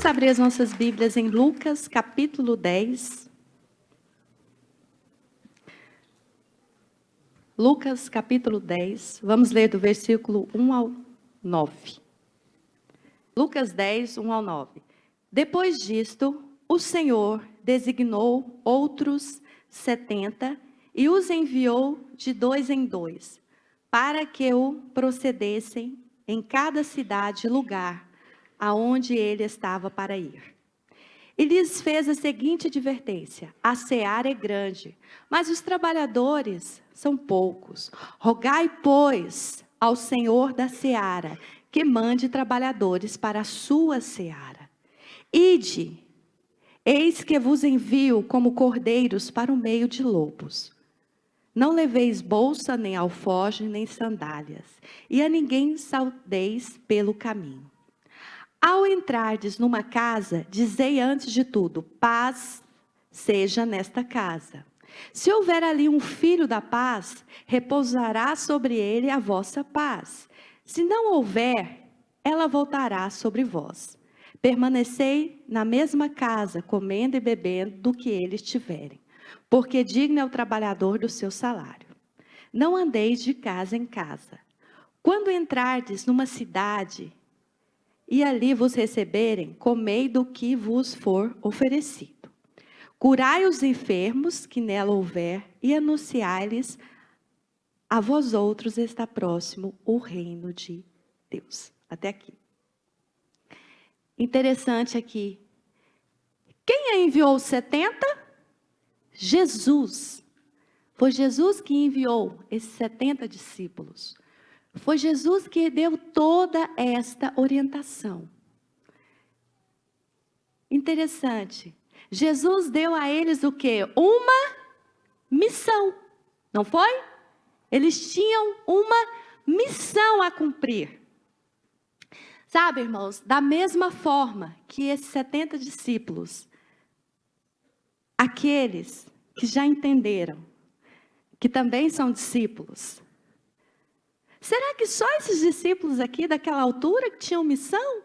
Vamos abrir as nossas Bíblias em Lucas, capítulo 10. Lucas, capítulo 10. Vamos ler do versículo 1 ao 9. Lucas 10, 1 ao 9. Depois disto, o Senhor designou outros 70 e os enviou de 2 em 2, para que o procedessem em cada cidade e lugar aonde ele estava para ir. E lhes fez a seguinte advertência: a seara é grande, mas os trabalhadores são poucos. Rogai, pois, ao Senhor da seara, que mande trabalhadores para a sua seara. Ide, eis que vos envio como cordeiros para o meio de lobos. Não leveis bolsa, nem alforje, nem sandálias, e a ninguém saudeis pelo caminho. Ao entrardes numa casa, dizei antes de tudo: paz seja nesta casa. Se houver ali um filho da paz, repousará sobre ele a vossa paz. Se não houver, ela voltará sobre vós. Permanecei na mesma casa, comendo e bebendo do que eles tiverem, porque digno é o trabalhador do seu salário. Não andeis de casa em casa. Quando entrardes numa cidade e ali vos receberem, comei do que vos for oferecido. Curai os enfermos que nela houver e anunciai-lhes: a vós outros está próximo o reino de Deus. Até aqui. Interessante aqui. Quem enviou os 70? Jesus. Foi Jesus que enviou esses 70 discípulos. Foi Jesus que deu toda esta orientação. Interessante. Jesus deu a eles o quê? Uma missão. Não foi? Eles tinham uma missão a cumprir. Sabe, irmãos, da mesma forma que esses 70 discípulos, aqueles que já entenderam, que também são discípulos, será que só esses discípulos aqui daquela altura que tinham missão?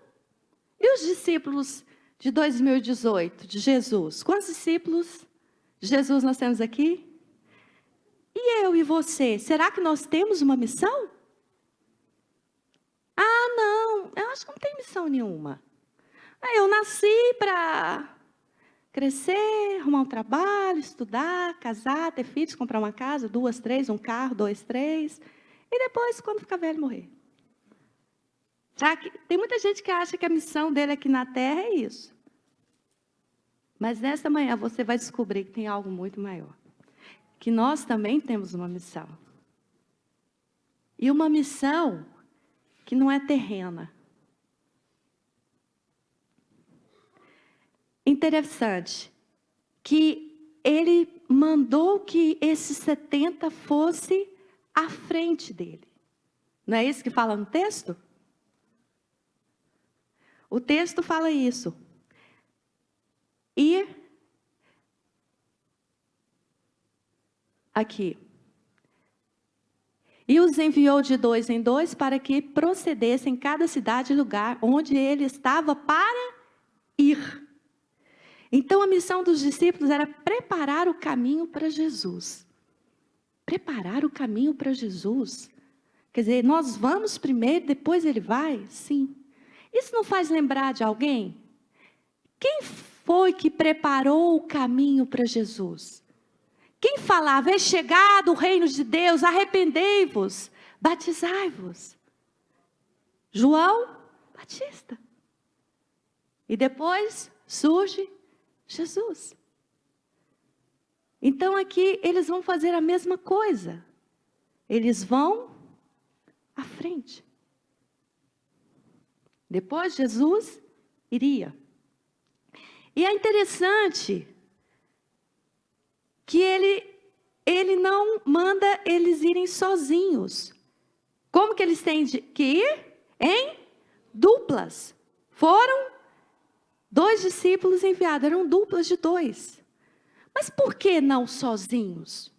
E os discípulos de 2018, de Jesus? Quantos discípulos de Jesus nós temos aqui? E eu e você, será que nós temos uma missão? Ah, não, eu acho que não tem missão nenhuma. Eu nasci para crescer, arrumar um trabalho, estudar, casar, ter filhos, comprar uma casa, 2, 3, um carro, 2, 3... E depois, quando ficar velho, morrer. Já que tem muita gente que acha que a missão dele aqui na Terra é isso. Mas nesta manhã você vai descobrir que tem algo muito maior. Que nós também temos uma missão. E uma missão que não é terrena. Interessante que ele mandou que esses 70 fossem à frente dele. Não é isso que fala no texto? O texto fala isso. E aqui. E os enviou de 2 em 2 para que procedessem em cada cidade e lugar onde ele estava para ir. Então a missão dos discípulos era preparar o caminho para Jesus. Preparar o caminho para Jesus. Quer dizer, nós vamos primeiro, depois ele vai? Sim. Isso não faz lembrar de alguém? Quem foi que preparou o caminho para Jesus? Quem falava: é chegado o reino de Deus, arrependei-vos, batizai-vos? João Batista. E depois surge Jesus. Então aqui eles vão fazer a mesma coisa. Eles vão à frente. Depois Jesus iria. E é interessante que ele não manda eles irem sozinhos. Como que eles têm que ir? Em duplas. Foram 2 discípulos enviados, eram duplas de 2. Mas por que não sozinhos?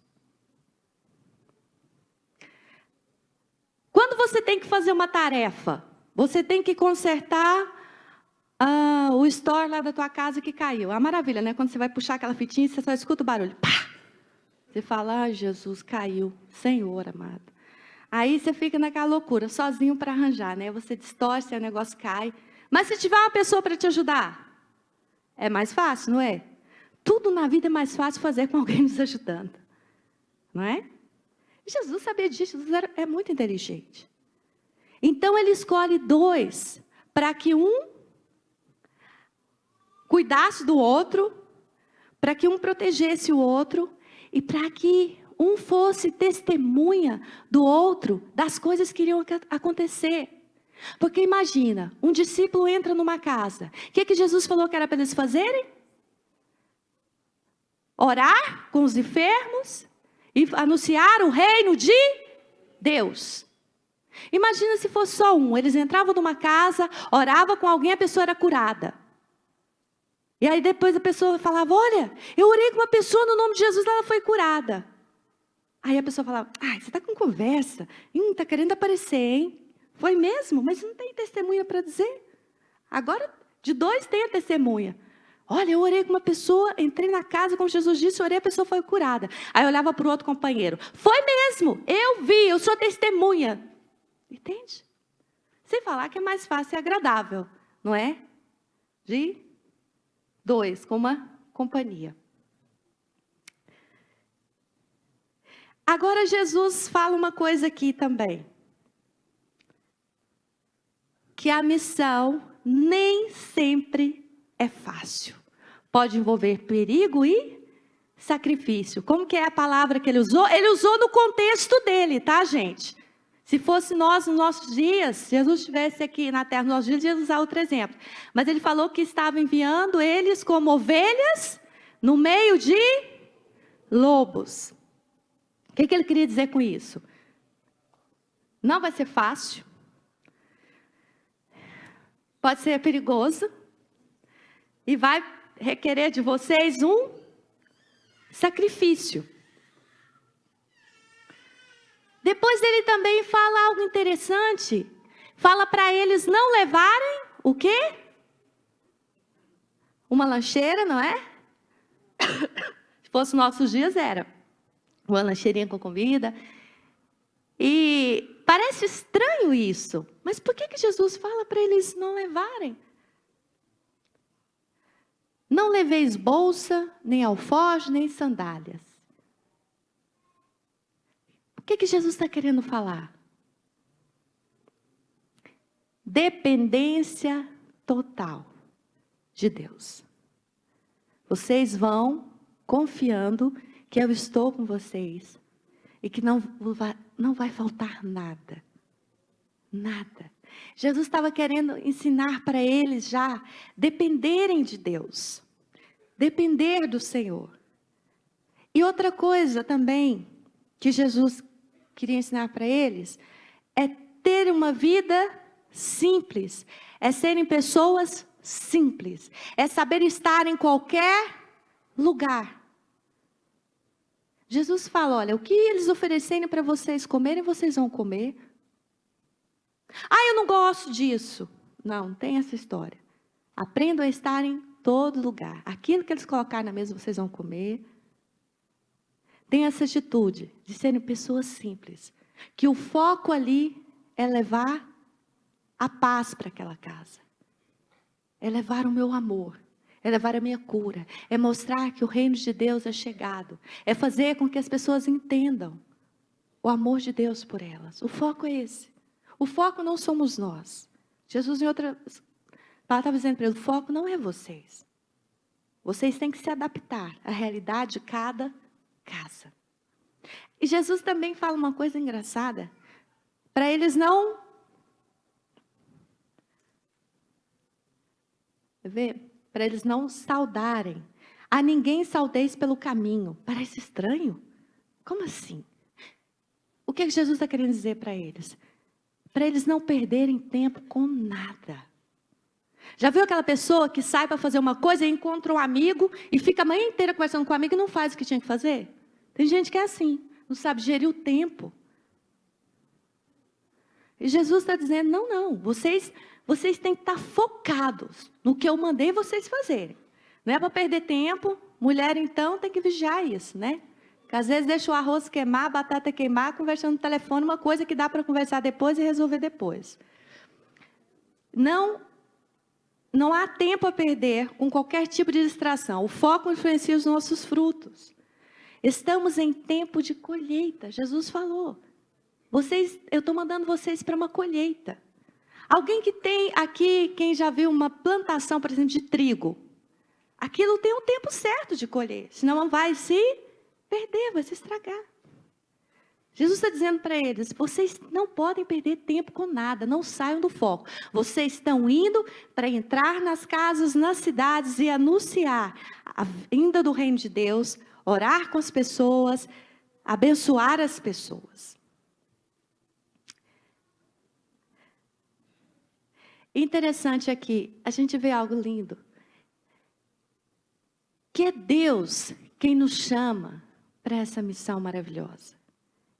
Quando você tem que fazer uma tarefa, você tem que consertar o store lá da tua casa que caiu. É maravilha, né? Quando você vai puxar aquela fitinha, você só escuta o barulho. Pá! Você fala, ah, Jesus, caiu. Senhor amado. Aí você fica naquela loucura, sozinho para arranjar, né? Você distorce, o negócio cai. Mas se tiver uma pessoa para te ajudar, é mais fácil, não é? Tudo na vida é mais fácil fazer com alguém nos ajudando. Não é? Jesus sabia disso, Jesus é muito inteligente. Então ele escolhe 2, para que um cuidasse do outro, para que um protegesse o outro, e para que um fosse testemunha do outro, das coisas que iriam acontecer. Porque imagina, um discípulo entra numa casa, o que Jesus falou que era para eles fazerem? Orar com os enfermos, e anunciar o reino de Deus. Imagina se fosse só um, eles entravam numa casa, oravam com alguém, a pessoa era curada. E aí depois a pessoa falava, olha, eu orei com uma pessoa no nome de Jesus, ela foi curada. Aí a pessoa falava, você está com conversa, está querendo aparecer, hein? Foi mesmo, mas não tem testemunha para dizer. Agora, de 2 tem a testemunha. Olha, eu orei com uma pessoa, entrei na casa, como Jesus disse, orei, a pessoa foi curada. Aí eu olhava para o outro companheiro. Foi mesmo, eu vi, eu sou testemunha. Entende? Sem falar que é mais fácil e agradável, não é? De 2, com uma companhia. Agora Jesus fala uma coisa aqui também. Que a missão nem sempre é fácil. Pode envolver perigo e sacrifício. Como que é a palavra que ele usou? Ele usou no contexto dele, tá, gente? Se fosse nós, nos nossos dias, se Jesus estivesse aqui na terra nos nossos dias, ia usar outro exemplo. Mas ele falou que estava enviando eles como ovelhas no meio de lobos. O que ele queria dizer com isso? Não vai ser fácil. Pode ser perigoso. E vai requerer de vocês um sacrifício. Depois ele também fala algo interessante. Fala para eles não levarem o quê? Uma lancheira, não é? Se fosse nossos dias, era uma lancheirinha com comida. E parece estranho isso. Mas por que Jesus fala para eles não levarem? Não leveis bolsa, nem alforje, nem sandálias. O que Jesus está querendo falar? Dependência total de Deus. Vocês vão confiando que eu estou com vocês e que não vai faltar nada. Nada. Jesus estava querendo ensinar para eles já dependerem de Deus. Depender do Senhor. E outra coisa também que Jesus queria ensinar para eles é ter uma vida simples. É serem pessoas simples. É saber estar em qualquer lugar. Jesus fala, olha, o que eles oferecerem para vocês comerem, vocês vão comer. Eu não gosto disso. Não tem essa história. Aprendam a estar em todo lugar. Aquilo que eles colocarem na mesa, vocês vão comer. Tem essa atitude de serem pessoas simples. Que o foco ali é levar a paz para aquela casa. É levar o meu amor. É levar a minha cura. É mostrar que o reino de Deus é chegado. É fazer com que as pessoas entendam o amor de Deus por elas. O foco é esse. O foco não somos nós. Jesus, em outra palavra, estava dizendo para ele, o foco não é vocês. Vocês têm que se adaptar à realidade de cada casa. E Jesus também fala uma coisa engraçada. Para eles não... Para eles não saudarem. A ninguém saudeis pelo caminho. Parece estranho. Como assim? O que Jesus está querendo dizer para eles? Para eles não perderem tempo com nada. Já viu aquela pessoa que sai para fazer uma coisa e encontra um amigo e fica a manhã inteira conversando com o amigo e não faz o que tinha que fazer? Tem gente que é assim, não sabe gerir o tempo. E Jesus está dizendo, não, vocês têm que estar focados no que eu mandei vocês fazerem. Não é para perder tempo, mulher então tem que vigiar isso, né? Porque às vezes deixa o arroz queimar, a batata queimar, conversando no telefone, uma coisa que dá para conversar depois e resolver depois. Não há tempo a perder com qualquer tipo de distração. O foco influencia os nossos frutos. Estamos em tempo de colheita, Jesus falou. Eu estou mandando vocês para uma colheita. Alguém que tem aqui, quem já viu uma plantação, por exemplo, de trigo, aquilo tem um tempo certo de colher, senão vai se perder, vai se estragar. Jesus está dizendo para eles, vocês não podem perder tempo com nada, não saiam do foco. Vocês estão indo para entrar nas casas, nas cidades e anunciar a vinda do reino de Deus, orar com as pessoas, abençoar as pessoas. Interessante aqui, a gente vê algo lindo. Que é Deus quem nos chama para essa missão maravilhosa.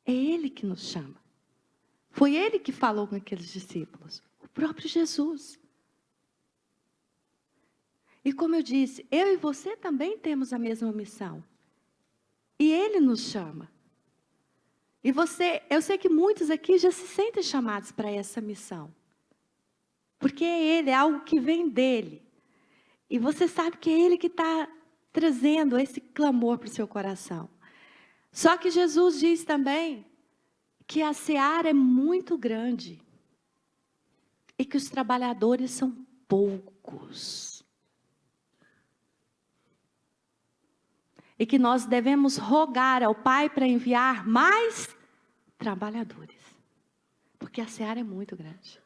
É Ele que nos chama. Foi Ele que falou com aqueles discípulos. O próprio Jesus. E como eu disse, eu e você também temos a mesma missão. E Ele nos chama. E eu sei que muitos aqui já se sentem chamados para essa missão. Porque é Ele, é algo que vem dEle. E você sabe que é Ele que está trazendo esse clamor para o seu coração. Só que Jesus diz também que a seara é muito grande. E que os trabalhadores são poucos. E que nós devemos rogar ao Pai para enviar mais trabalhadores. Porque a seara é muito grande.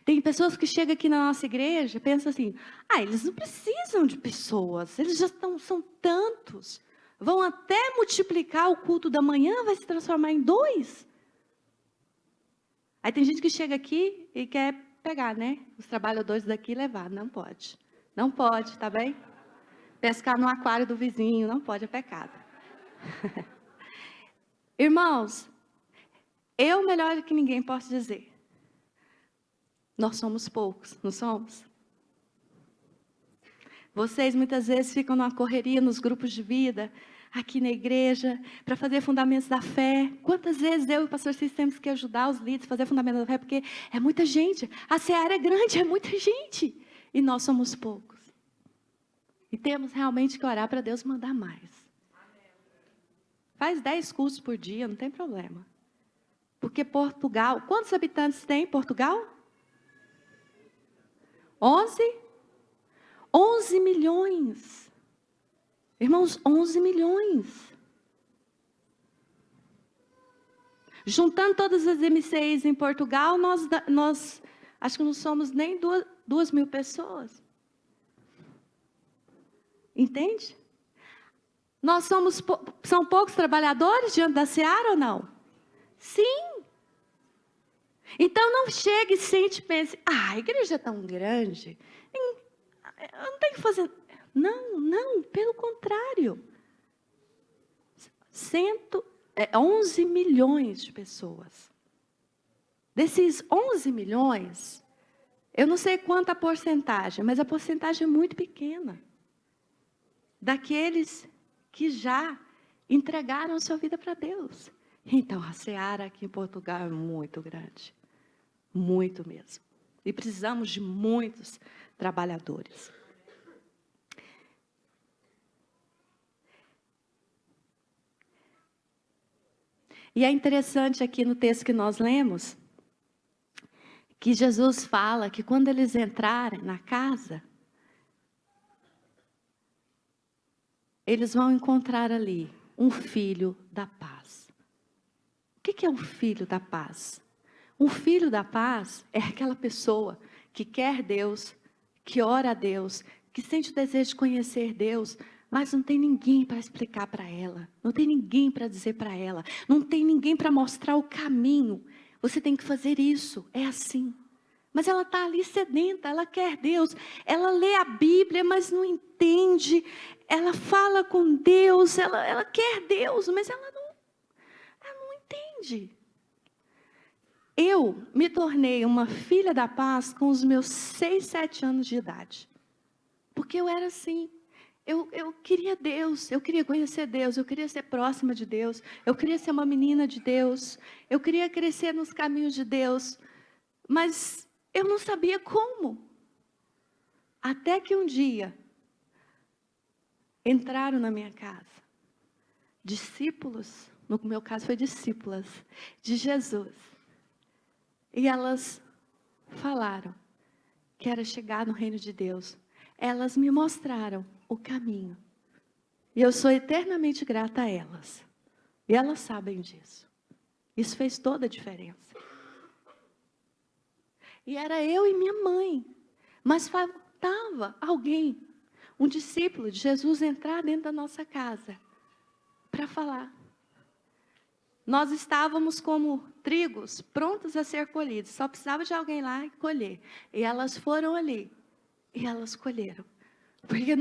Tem pessoas que chegam aqui na nossa igreja e pensam assim, eles não precisam de pessoas, eles já são tantos. Vão até multiplicar o culto da manhã, vai se transformar em 2. Aí tem gente que chega aqui e quer pegar, né? Os trabalhadores daqui e levar. Não pode. Não pode, tá bem? Pescar no aquário do vizinho, não pode, é pecado. Irmãos, eu melhor que ninguém posso dizer. Nós somos poucos, não somos? Vocês muitas vezes ficam numa correria nos grupos de vida, aqui na igreja, para fazer fundamentos da fé. Quantas vezes eu e o pastor Cis temos que ajudar os líderes a fazer fundamentos da fé, porque é muita gente. A seara é grande, é muita gente. E nós somos poucos. E temos realmente que orar para Deus mandar mais. Faz 10 cursos por dia, não tem problema. Porque Portugal, quantos habitantes tem em Portugal? 11? 11 milhões. Irmãos, 11 milhões. Juntando todas as MCIs em Portugal, nós acho que não somos nem 2.000 pessoas. Entende? São poucos trabalhadores diante da seara ou não? Sim. Então não chegue e sente e pense, a igreja é tão grande, eu não tenho que fazer. Não, pelo contrário. 11 milhões de pessoas. Desses 11 milhões, eu não sei quanta porcentagem, mas a porcentagem é muito pequena. Daqueles que já entregaram a sua vida para Deus. Então, a seara aqui em Portugal é muito grande. Muito mesmo. E precisamos de muitos trabalhadores. E é interessante aqui no texto que nós lemos, que Jesus fala que quando eles entrarem na casa, eles vão encontrar ali um filho da paz. O que é um filho da paz? Um filho da paz é aquela pessoa que quer Deus, que ora a Deus, que sente o desejo de conhecer Deus, mas não tem ninguém para explicar para ela, não tem ninguém para dizer para ela, não tem ninguém para mostrar o caminho. Você tem que fazer isso, é assim. Mas ela está ali sedenta, ela quer Deus, ela lê a Bíblia, mas não entende, ela fala com Deus, ela quer Deus, mas ela não entende. Eu me tornei uma filha da paz com os meus 6, 7 anos de idade. Porque eu era assim. Eu queria Deus, eu queria conhecer Deus, eu queria ser próxima de Deus, eu queria ser uma menina de Deus, eu queria crescer nos caminhos de Deus, mas eu não sabia como. Até que um dia, entraram na minha casa, discípulos, no meu caso foi discípulas, de Jesus, e elas falaram que era chegar no reino de Deus. Elas me mostraram o caminho. E eu sou eternamente grata a elas. E elas sabem disso. Isso fez toda a diferença. E era eu e minha mãe. Mas faltava alguém, um discípulo de Jesus, entrar dentro da nossa casa para falar. Nós estávamos como trigos prontos a ser colhidos. Só precisava de alguém lá e colher. E elas foram ali. E elas colheram. Porque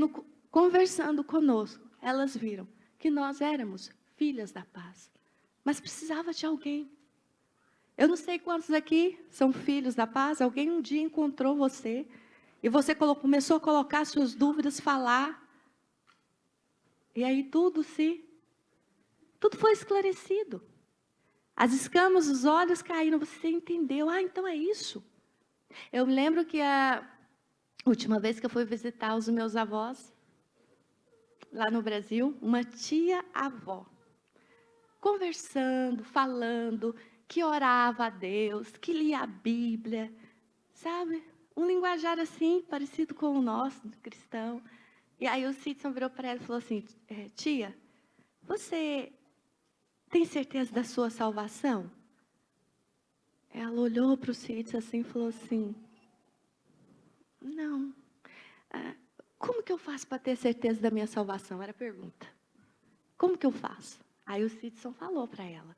conversando conosco, elas viram que nós éramos filhas da paz. Mas precisava de alguém. Eu não sei quantos aqui são filhos da paz. Alguém um dia encontrou você. E você começou a colocar suas dúvidas, falar. E aí tudo foi esclarecido. As escamas dos olhos caíram. Você entendeu. Ah, então é isso. Eu lembro que a última vez que eu fui visitar os meus avós, lá no Brasil, uma tia-avó, conversando, falando, que orava a Deus, que lia a Bíblia, sabe? Um linguajar assim, parecido com o nosso, cristão. E aí o Sidson virou para ela e falou assim, tia, você tem certeza da sua salvação? Ela olhou para o Sidson assim e falou assim, não. Como que eu faço para ter certeza da minha salvação? Era a pergunta. Como que eu faço? Aí o Sidson falou para ela.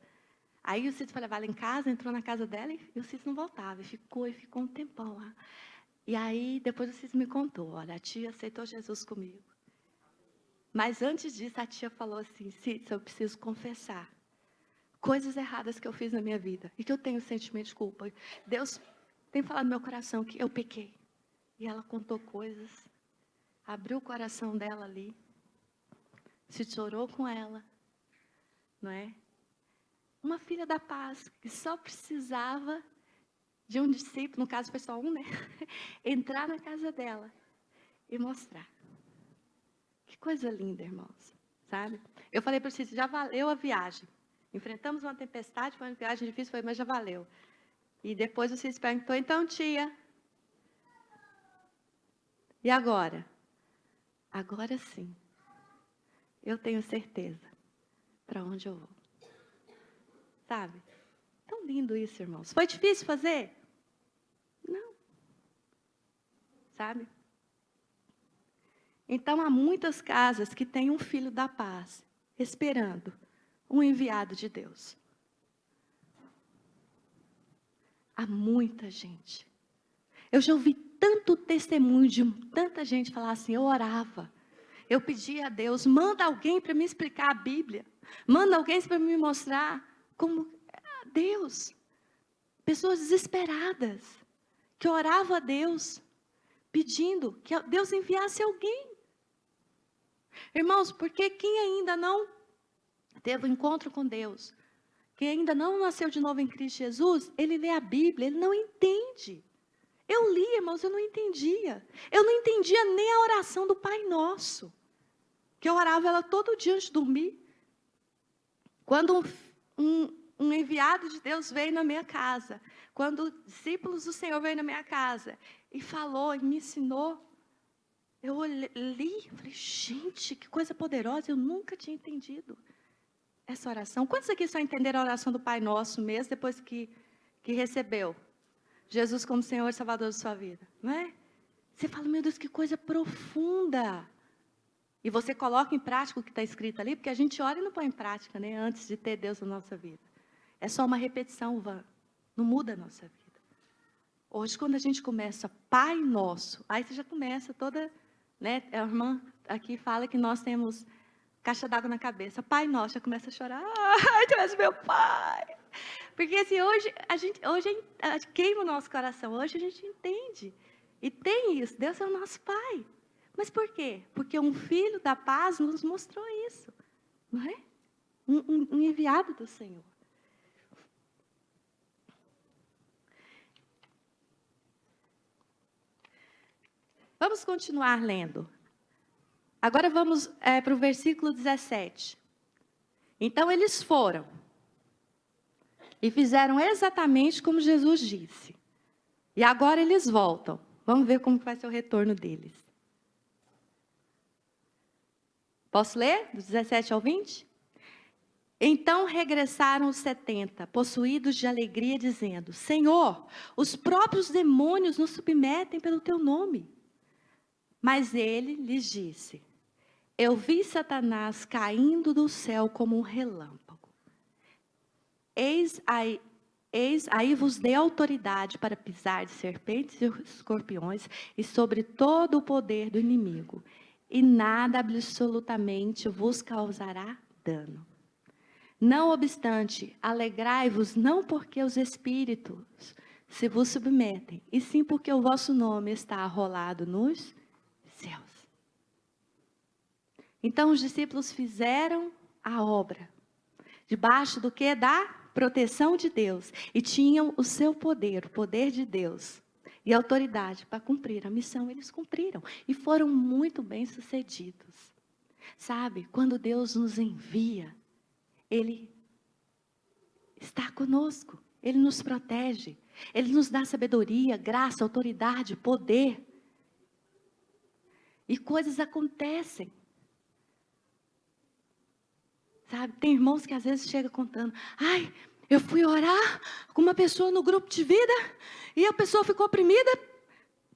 Aí o Sidson falou, vai lá em casa, entrou na casa dela e o Sidson não voltava. E ficou um tempão lá. E aí depois o Sidson me contou, olha, a tia aceitou Jesus comigo. Mas antes disso a tia falou assim, Sidson, eu preciso confessar coisas erradas que eu fiz na minha vida. E que eu tenho sentimento de culpa. Deus tem falado no meu coração que eu pequei. E ela contou coisas, abriu o coração dela ali, se chorou com ela, não é? Uma filha da paz, que só precisava de um discípulo, no caso foi só um, né? Entrar na casa dela e mostrar. Que coisa linda, irmãos, sabe? Eu falei para vocês, já valeu a viagem. Enfrentamos uma tempestade, foi uma viagem difícil, mas já valeu. E depois vocês perguntou, então tia... E agora? Agora sim, eu tenho certeza para onde eu vou. Sabe? Tão lindo isso, irmãos. Foi difícil fazer? Não. Sabe? Então, há muitas casas que têm um filho da paz, esperando um enviado de Deus. Há muita gente. Eu já ouvi tanto testemunho de tanta gente falar assim, eu orava, eu pedia a Deus, manda alguém para me explicar a Bíblia, manda alguém para me mostrar como Deus. Pessoas desesperadas, que oravam a Deus, pedindo que Deus enviasse alguém. Irmãos, porque quem ainda não teve um encontro com Deus, quem ainda não nasceu de novo em Cristo Jesus, ele lê a Bíblia, ele não entende. Eu li, irmãos, eu não entendia. Eu não entendia nem a oração do Pai Nosso. Que eu orava ela todo dia antes de dormir. Quando um enviado de Deus veio na minha casa. Quando discípulos do Senhor veio na minha casa. E falou, e me ensinou. Eu li, falei, gente, que coisa poderosa. Eu nunca tinha entendido essa oração. Quantos aqui só entenderam a oração do Pai Nosso mesmo, depois que recebeu Jesus como Senhor e Salvador da sua vida, não é? Você fala, meu Deus, que coisa profunda. E você coloca em prática o que está escrito ali, porque a gente ora e não põe em prática, né? Antes de ter Deus na nossa vida. É só uma repetição vã. Não muda a nossa vida. Hoje, quando a gente começa Pai Nosso, aí você já começa toda, né? A irmã aqui fala que nós temos caixa d'água na cabeça. Pai Nosso, já começa a chorar. Ai, tu és meu Pai. Porque assim, hoje queima o nosso coração, hoje a gente entende. E tem isso, Deus é o nosso Pai. Mas por quê? Porque um filho da paz nos mostrou isso, não é? Um enviado do Senhor. Vamos continuar lendo. Agora vamos para o versículo 17. Então eles foram e fizeram exatamente como Jesus disse. E agora eles voltam. Vamos ver como vai ser o retorno deles. Posso ler? Do 17 ao 20? Então regressaram os 70, possuídos de alegria, dizendo: Senhor, os próprios demônios nos submetem pelo teu nome. Mas ele lhes disse: Eu vi Satanás caindo do céu como um relâmpago. Eis aí vos dei autoridade para pisar de serpentes e escorpiões e sobre todo o poder do inimigo. E nada absolutamente vos causará dano. Não obstante, alegrai-vos não porque os espíritos se vos submetem, e sim porque o vosso nome está arrolado nos céus. Então os discípulos fizeram a obra, debaixo do que? Da proteção de Deus, e tinham o seu poder, o poder de Deus, e autoridade para cumprir a missão. Eles cumpriram, e foram muito bem sucedidos. Sabe, quando Deus nos envia, Ele está conosco, Ele nos protege, Ele nos dá sabedoria, graça, autoridade, poder. E coisas acontecem. Sabe, tem irmãos que às vezes chegam contando: ai, eu fui orar com uma pessoa no grupo de vida, e a pessoa ficou oprimida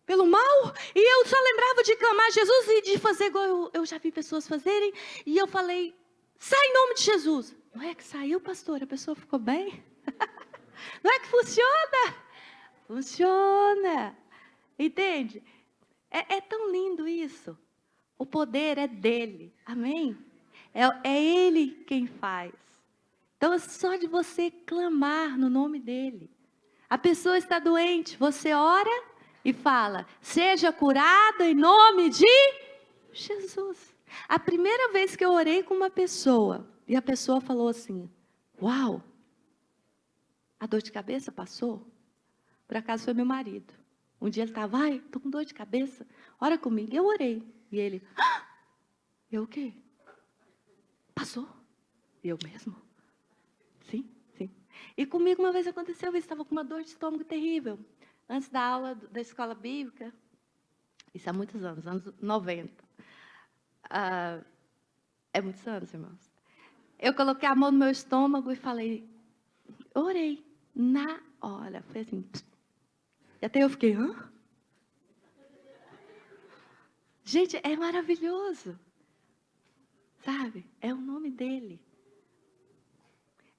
pelo mal, e eu só lembrava de clamar a Jesus e de fazer igual eu já vi pessoas fazerem, e eu falei: sai em nome de Jesus. Não é que saiu, pastor, a pessoa ficou bem? Não é que funciona? Funciona. Entende? É tão lindo isso. O poder é dele. Amém? É ele quem faz. Então, é só de você clamar no nome dele. A pessoa está doente, você ora e fala: seja curada em nome de Jesus. A primeira vez que eu orei com uma pessoa, e a pessoa falou assim: uau, a dor de cabeça passou? Por acaso foi meu marido. Um dia ele estava: ai, estou com dor de cabeça, ora comigo. Eu orei. E ele: eu o quê? Passou? Eu mesmo? Sim, sim. E comigo uma vez aconteceu isso, estava com uma dor de estômago terrível. Antes da aula da escola bíblica, isso há muitos anos 90. É muitos anos, irmãos. Eu coloquei a mão no meu estômago e falei, orei, na hora. Foi assim, pss. E até eu fiquei, hã? Gente, é maravilhoso. Sabe? É o nome dele.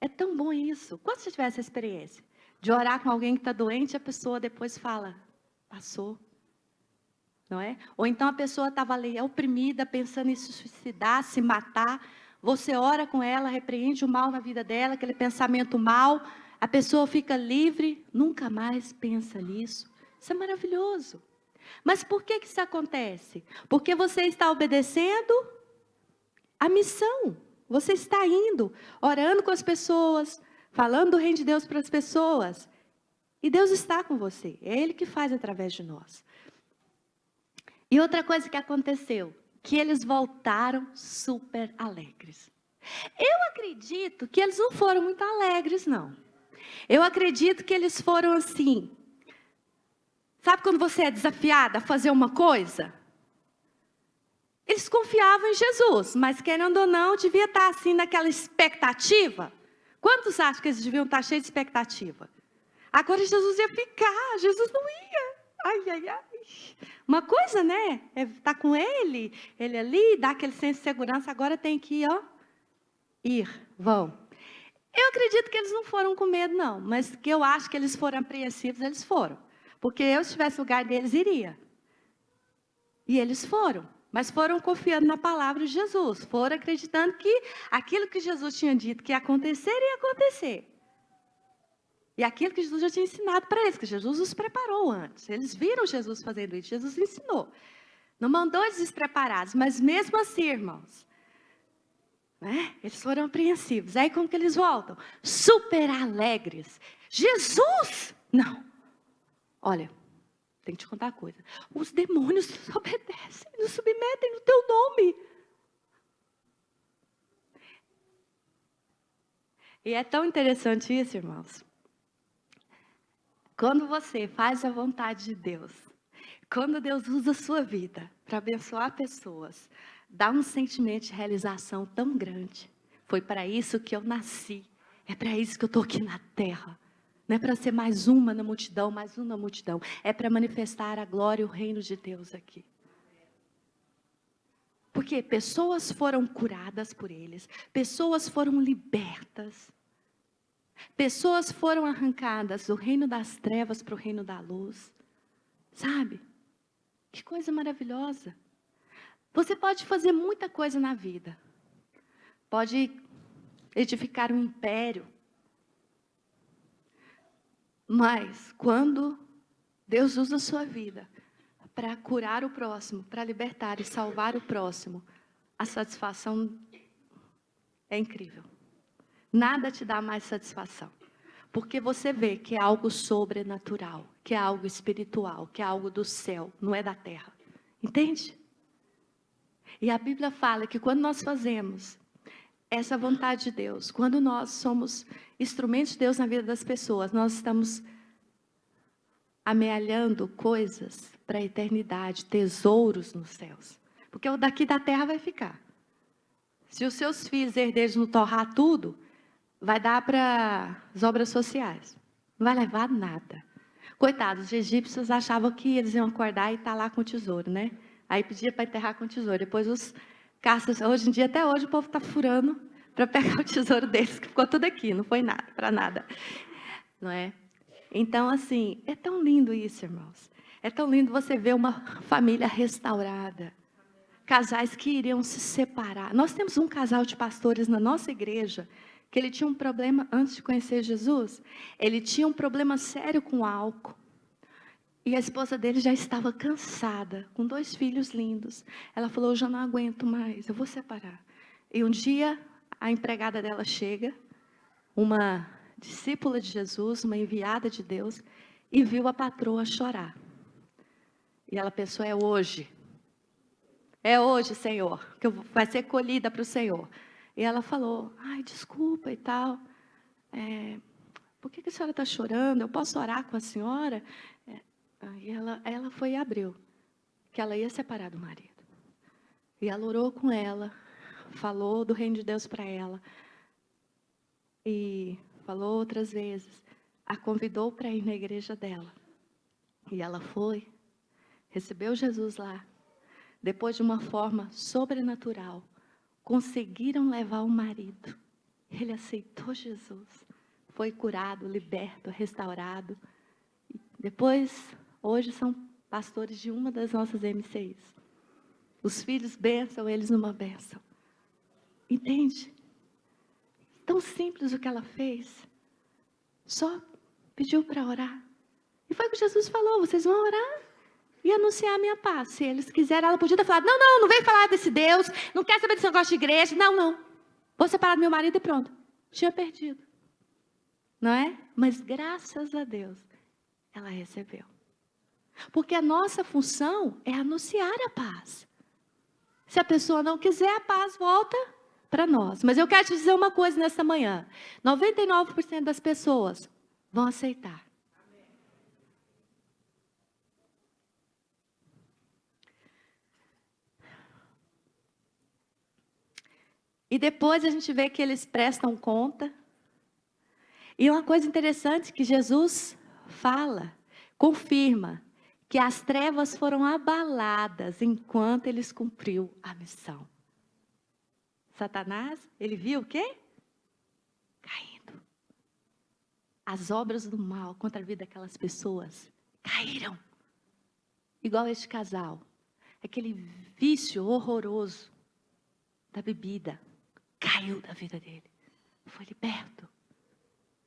É tão bom isso. Quando você tiver essa experiência de orar com alguém que está doente, a pessoa depois fala, passou. Não é? Ou então a pessoa estava ali oprimida, pensando em se suicidar, se matar. Você ora com ela, repreende o mal na vida dela, aquele pensamento mal. A pessoa fica livre, nunca mais pensa nisso. Isso é maravilhoso. Mas por que isso acontece? Porque você está obedecendo a missão. Você está indo, orando com as pessoas, falando do reino de Deus para as pessoas. E Deus está com você. É Ele que faz através de nós. E outra coisa que aconteceu, que eles voltaram super alegres. Eu acredito que eles não foram muito alegres, não. Eu acredito que eles foram assim. Sabe quando você é desafiada a fazer uma coisa? Eles confiavam em Jesus, mas querendo ou não, devia estar assim naquela expectativa. Quantos acham que eles deviam estar cheios de expectativa? Agora Jesus ia ficar, Jesus não ia. Ai, ai, ai. Uma coisa, né? É estar com ele ali, dá aquele senso de segurança, agora tem que ir, vão. Eu acredito que eles não foram com medo, não, mas que eu acho que eles foram apreensivos, eles foram. Porque eu, se estivesse no lugar deles, iria. E eles foram, mas foram confiando na palavra de Jesus, foram acreditando que aquilo que Jesus tinha dito que ia acontecer, ia acontecer. E aquilo que Jesus já tinha ensinado para eles, que Jesus os preparou antes. Eles viram Jesus fazendo isso, Jesus ensinou. Não mandou eles despreparados, mas mesmo assim, irmãos, né? Eles foram apreensivos. Aí como que eles voltam? Super alegres. Jesus! Não. Olha, tem que te contar uma coisa. Os demônios nos obedecem, nos submetem no teu nome. E é tão interessante isso, irmãos. Quando você faz a vontade de Deus, quando Deus usa a sua vida para abençoar pessoas, dá um sentimento de realização tão grande. Foi para isso que eu nasci. É para isso que eu estou aqui na terra. Não é para ser mais uma na multidão, mais um na multidão. É para manifestar a glória e o reino de Deus aqui. Porque pessoas foram curadas por eles. Pessoas foram libertas. Pessoas foram arrancadas do reino das trevas para o reino da luz. Sabe? Que coisa maravilhosa. Você pode fazer muita coisa na vida. Pode edificar um império. Mas quando Deus usa a sua vida para curar o próximo, para libertar e salvar o próximo, a satisfação é incrível. Nada te dá mais satisfação. Porque você vê que é algo sobrenatural, que é algo espiritual, que é algo do céu, não é da terra. Entende? E a Bíblia fala que quando nós fazemos essa vontade de Deus, quando nós somos instrumentos de Deus na vida das pessoas, nós estamos amealhando coisas para a eternidade, tesouros nos céus. Porque o daqui da terra vai ficar. Se os seus filhos herdeiros não torrar tudo, vai dar para as obras sociais. Não vai levar nada. Coitados, os egípcios achavam que eles iam acordar e estar lá com o tesouro, né? Aí pedia para enterrar com o tesouro. Depois os caças, hoje em dia, até hoje, o povo está furando para pegar o tesouro deles, que ficou tudo aqui, não foi nada, para nada. Não é? Então, assim, é tão lindo isso, irmãos. É tão lindo você ver uma família restaurada. Casais que iriam se separar. Nós temos um casal de pastores na nossa igreja, que ele tinha um problema, antes de conhecer Jesus, ele tinha um problema sério com álcool. E a esposa dele já estava cansada, com 2 filhos lindos. Ela falou, eu já não aguento mais, eu vou separar. E um dia, a empregada dela chega, uma discípula de Jesus, uma enviada de Deus, e viu a patroa chorar. E ela pensou, é hoje, Senhor, que vai ser colhida para o Senhor. E ela falou, ai, desculpa e tal, por que a senhora está chorando? Eu posso orar com a senhora? Aí ela foi e abriu, que ela ia separar do marido. E ela orou com ela, falou do reino de Deus para ela, e falou outras vezes, a convidou para ir na igreja dela. E ela foi, recebeu Jesus lá. Depois, de uma forma sobrenatural, conseguiram levar o marido. Ele aceitou Jesus, foi curado, liberto, restaurado. Depois, hoje são pastores de uma das nossas MCIs. Os filhos bênção, eles numa bênção. Entende? Tão simples o que ela fez. Só pediu para orar. E foi o que Jesus falou, vocês vão orar e anunciar a minha paz. Se eles quiserem, ela podia ter falado, não vem falar desse Deus, não quer saber desse negócio de igreja, não. Vou separar do meu marido e pronto. Tinha perdido. Não é? Mas graças a Deus, ela recebeu. Porque a nossa função é anunciar a paz. Se a pessoa não quiser, a paz volta para nós. Mas eu quero te dizer uma coisa nesta manhã. 99% das pessoas vão aceitar. E depois a gente vê que eles prestam conta. E uma coisa interessante que Jesus fala, confirma, que as trevas foram abaladas enquanto eles cumpriu a missão. Satanás, ele viu o quê? Caindo. As obras do mal contra a vida daquelas pessoas caíram. Igual este casal. Aquele vício horroroso da bebida caiu da vida dele. Foi liberto.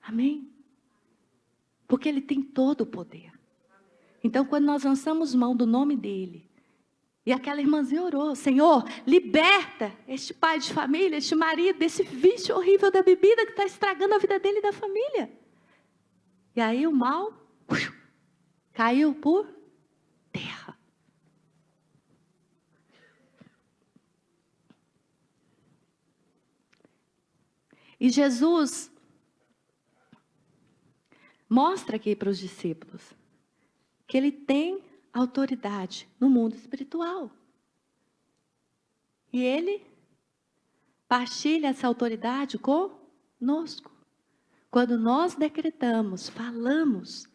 Amém? Porque Ele tem todo o poder. Então, quando nós lançamos mão do nome dEle, e aquela irmãzinha orou, Senhor, liberta este pai de família, este marido, desse vício horrível da bebida que está estragando a vida dele e da família. E aí o mal caiu por terra. E Jesus mostra aqui para os discípulos que Ele tem autoridade no mundo espiritual. E Ele partilha essa autoridade conosco. Quando nós decretamos, falamos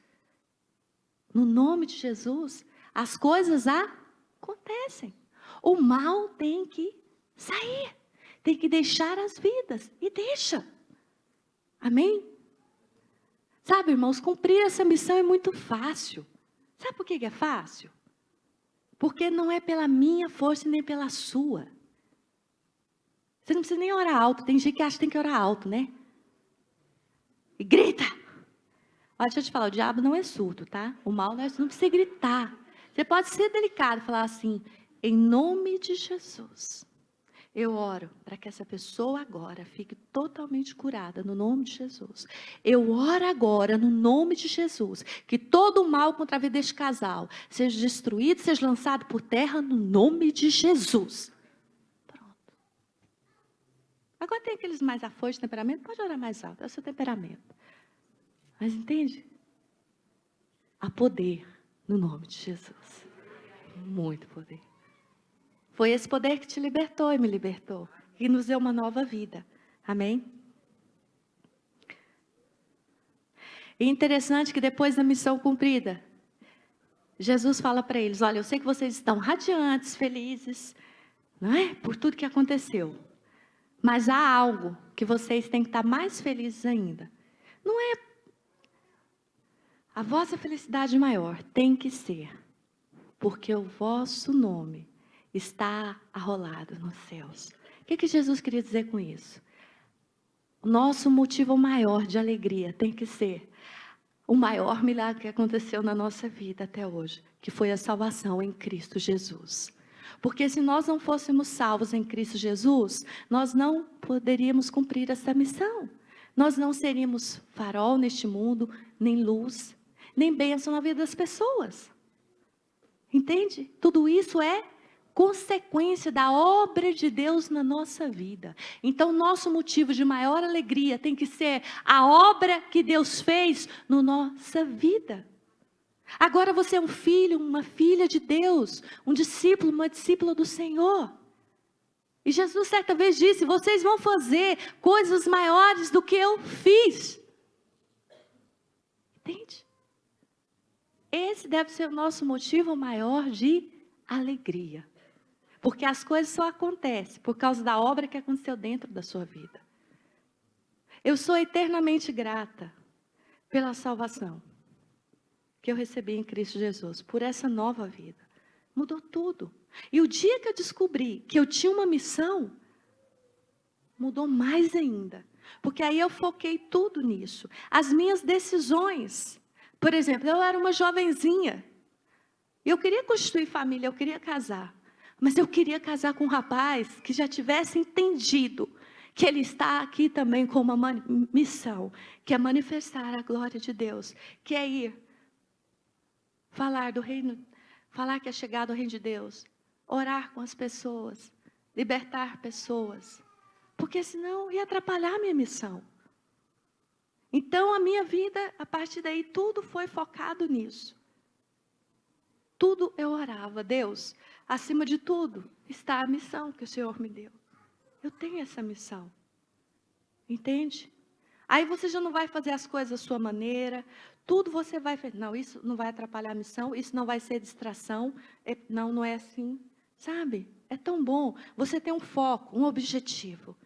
no nome de Jesus, as coisas acontecem. O mal tem que sair, tem que deixar as vidas, e deixa. Amém? Sabe, irmãos, cumprir essa missão é muito fácil. Sabe por que é fácil? Porque não é pela minha força nem pela sua. Você não precisa nem orar alto. Tem gente que acha que tem que orar alto, né? E grita. Olha, deixa eu te falar, o diabo não é surdo, tá? O mal não precisa gritar. Você pode ser delicado e falar assim, em nome de Jesus, eu oro para que essa pessoa agora fique totalmente curada, no nome de Jesus. Eu oro agora, no nome de Jesus, que todo o mal contra a vida deste casal seja destruído, seja lançado por terra, no nome de Jesus. Pronto. Agora tem aqueles mais afoitos de temperamento, pode orar mais alto, é o seu temperamento. Mas entende? Há poder no nome de Jesus. Muito poder. Foi esse poder que te libertou e me libertou. E nos deu uma nova vida. Amém? E interessante que depois da missão cumprida, Jesus fala para eles, olha, eu sei que vocês estão radiantes, felizes, não é? Por tudo que aconteceu. Mas há algo que vocês têm que estar mais felizes ainda. Não é a vossa felicidade maior, tem que ser, porque o vosso nome está arrolado nos céus. O que Jesus queria dizer com isso? O nosso motivo maior de alegria tem que ser o maior milagre que aconteceu na nossa vida até hoje, que foi a salvação em Cristo Jesus. Porque se nós não fôssemos salvos em Cristo Jesus, nós não poderíamos cumprir essa missão. Nós não seríamos farol neste mundo, nem luz, nem bênção na vida das pessoas. Entende? Tudo isso é consequência da obra de Deus na nossa vida. Então, nosso motivo de maior alegria tem que ser a obra que Deus fez na nossa vida. Agora você é um filho, uma filha de Deus, um discípulo, uma discípula do Senhor. E Jesus certa vez disse, vocês vão fazer coisas maiores do que eu fiz. Entende? Esse deve ser o nosso motivo maior de alegria. Porque as coisas só acontecem por causa da obra que aconteceu dentro da sua vida. Eu sou eternamente grata pela salvação que eu recebi em Cristo Jesus, por essa nova vida. Mudou tudo. E o dia que eu descobri que eu tinha uma missão, mudou mais ainda. Porque aí eu foquei tudo nisso. As minhas decisões. Por exemplo, eu era uma jovenzinha. Eu queria constituir família, eu queria casar. Mas eu queria casar com um rapaz que já tivesse entendido que ele está aqui também com uma missão, que é manifestar a glória de Deus, que é ir falar do reino, falar que é chegado ao reino de Deus, orar com as pessoas, libertar pessoas, porque senão ia atrapalhar a minha missão. Então a minha vida, a partir daí, tudo foi focado nisso. Tudo eu orava, Deus, acima de tudo está a missão que o Senhor me deu. Eu tenho essa missão. Entende? Aí você já não vai fazer as coisas da sua maneira, tudo você vai fazer. Não, isso não vai atrapalhar a missão, isso não vai ser distração. Não, não é assim. Sabe? É tão bom. Você tem um foco, um objetivo.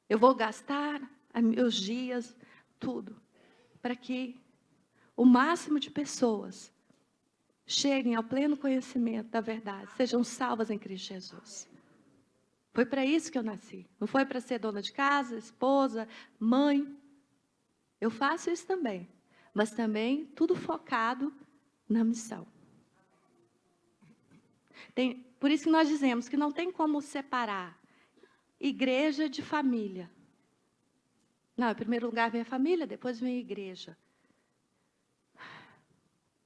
Eu vou gastar meus dias, tudo, para que o máximo de pessoas cheguem ao pleno conhecimento da verdade, sejam salvas em Cristo Jesus. Foi para isso que eu nasci. Não foi para ser dona de casa, esposa, mãe. Eu faço isso também. mas também tudo focado na missão. Por isso que nós dizemos que não tem como separar igreja de família. Não, em primeiro lugar vem a família, depois vem a igreja.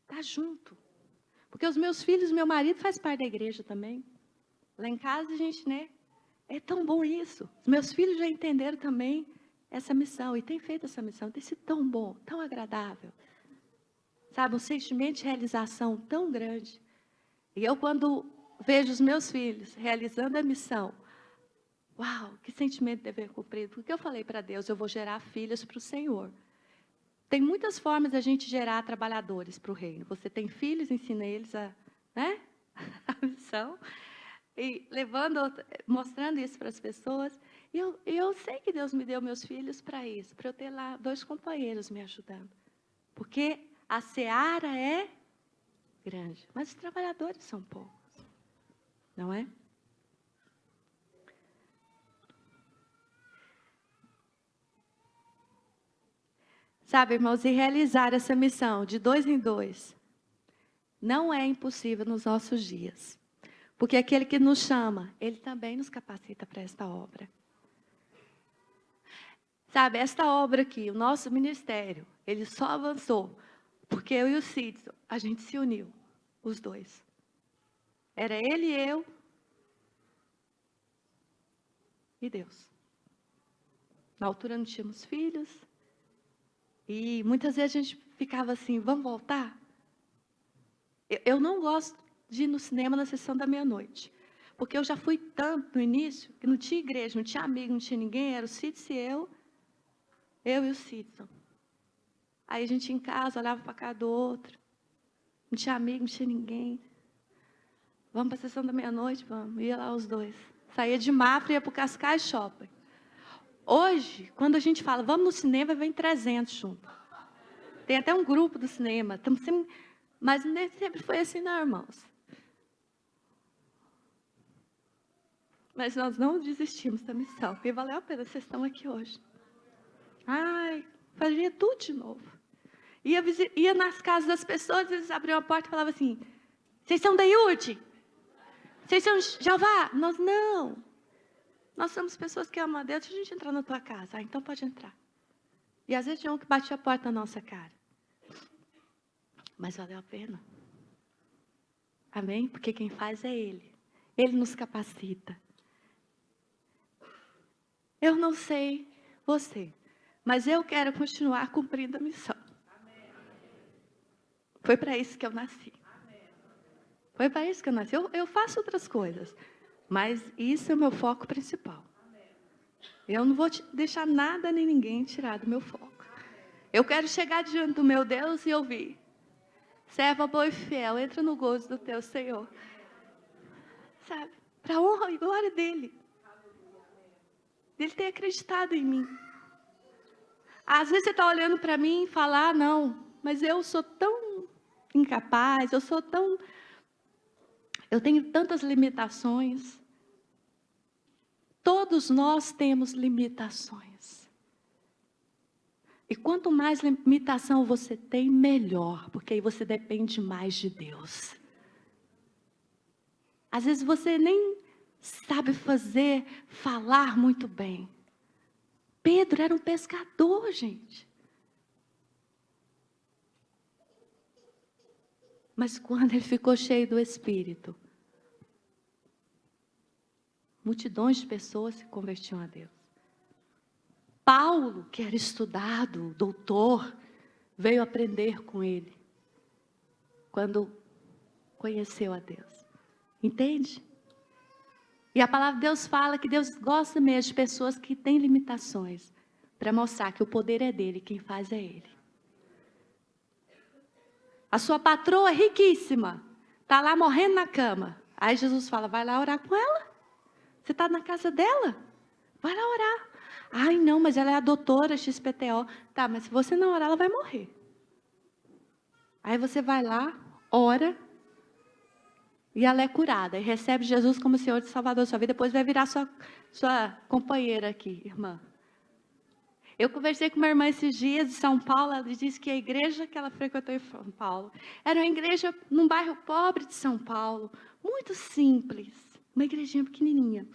Está junto. Porque os meus filhos, meu marido faz parte da igreja também. Lá em casa a gente, né? É tão bom isso. Os meus filhos já entenderam também essa missão. E têm feito essa missão. Tem sido tão bom, tão agradável. Sabe, um sentimento de realização tão grande. E eu, quando vejo os meus filhos realizando a missão, uau, que sentimento de dever cumprido. Porque eu falei para Deus, eu vou gerar filhos para o Senhor. Tem muitas formas de a gente gerar trabalhadores para o reino. Você tem filhos, ensina eles a missão. E mostrando isso para as pessoas. E eu sei que Deus me deu meus filhos para isso. Para eu ter lá 2 companheiros me ajudando. Porque a seara é grande. Mas os trabalhadores são poucos. Não é? Sabe, irmãos, e realizar essa missão de 2 em 2 não é impossível nos nossos dias. Porque aquele que nos chama, ele também nos capacita para esta obra. Sabe, esta obra aqui, o nosso ministério, ele só avançou porque eu e o Sidson, a gente se uniu, os 2. Era ele e eu e Deus. Na altura não tínhamos filhos. E muitas vezes a gente ficava assim, vamos voltar? Eu não gosto de ir no cinema na sessão da meia-noite. Porque eu já fui tanto no início, que não tinha igreja, não tinha amigo, não tinha ninguém, era o Sidson e eu e o Sidson. Aí a gente ia em casa, olhava para a cara do outro. Não tinha amigo, não tinha ninguém. Vamos para a sessão da meia-noite? Vamos. Ia lá os 2. Saía de Mafra e ia para o Cascais Shopping. Hoje, quando a gente fala, vamos no cinema, vem 300 juntos. Tem até um grupo do cinema. Mas nem sempre foi assim, não, irmãos. Mas nós não desistimos da missão. Porque valeu a pena, vocês estão aqui hoje. Ai, faria tudo de novo. Ia nas casas das pessoas, eles abriam a porta e falavam assim, vocês são da IUT? Vocês são Jeová? Nós não. Nós somos pessoas que amam a Deus. Deixa a gente entrar na tua casa. Ah, então pode entrar. E às vezes tinha um que batia a porta na nossa cara. Mas valeu a pena. Amém? Porque quem faz é Ele. Ele nos capacita. Eu não sei você, mas eu quero continuar cumprindo a missão. Foi para isso que eu nasci. Foi para isso que eu nasci. Eu faço outras coisas, mas isso é o meu foco principal. Eu não vou deixar nada nem ninguém tirar do meu foco. Eu quero chegar diante do meu Deus e ouvir. Serva boa e fiel, entra no gozo do teu Senhor. Sabe? Para a honra e glória dEle. Ele tem acreditado em mim. Às vezes você está olhando para mim e fala, ah, não, mas eu sou tão incapaz, eu tenho tantas limitações. Todos nós temos limitações. E quanto mais limitação você tem, melhor, porque aí você depende mais de Deus. Às vezes você nem sabe falar muito bem. Pedro era um pescador, gente. Mas quando ele ficou cheio do Espírito, multidões de pessoas se convertiam a Deus. Paulo, que era estudado, doutor, veio aprender com ele, quando conheceu a Deus. Entende? E a palavra de Deus fala que Deus gosta mesmo de pessoas que têm limitações, para mostrar que o poder é dele, quem faz é ele. A sua patroa é riquíssima, está lá morrendo na cama. Aí Jesus fala, vai lá orar com ela. Você está na casa dela? Vai lá orar. Ai, não, mas ela é a doutora XPTO. Tá, mas se você não orar, ela vai morrer. Aí você vai lá, ora, e ela é curada. E recebe Jesus como Senhor e Salvador da sua vida. Depois vai virar sua companheira aqui, irmã. Eu conversei com uma irmã esses dias de São Paulo, ela disse que a igreja que ela frequentou em São Paulo era uma igreja num bairro pobre de São Paulo, muito simples, uma igrejinha pequenininha.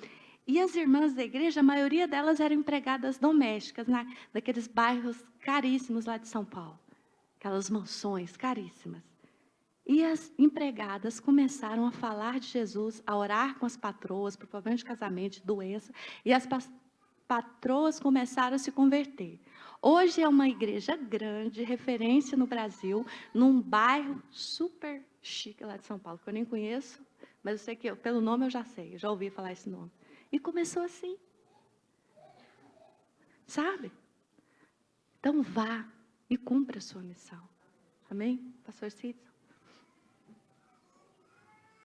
E as irmãs da igreja, a maioria delas eram empregadas domésticas, naqueles bairros caríssimos lá de São Paulo, aquelas mansões caríssimas. E as empregadas começaram a falar de Jesus, a orar com as patroas por problema de casamento, de doença, e as patroas começaram a se converter. Hoje é uma igreja grande, referência no Brasil, num bairro super chique lá de São Paulo, que eu nem conheço, mas eu sei que pelo nome eu já sei, eu já ouvi falar esse nome. E começou assim. Sabe? Então vá e cumpra a sua missão. Amém? Pastor Cid?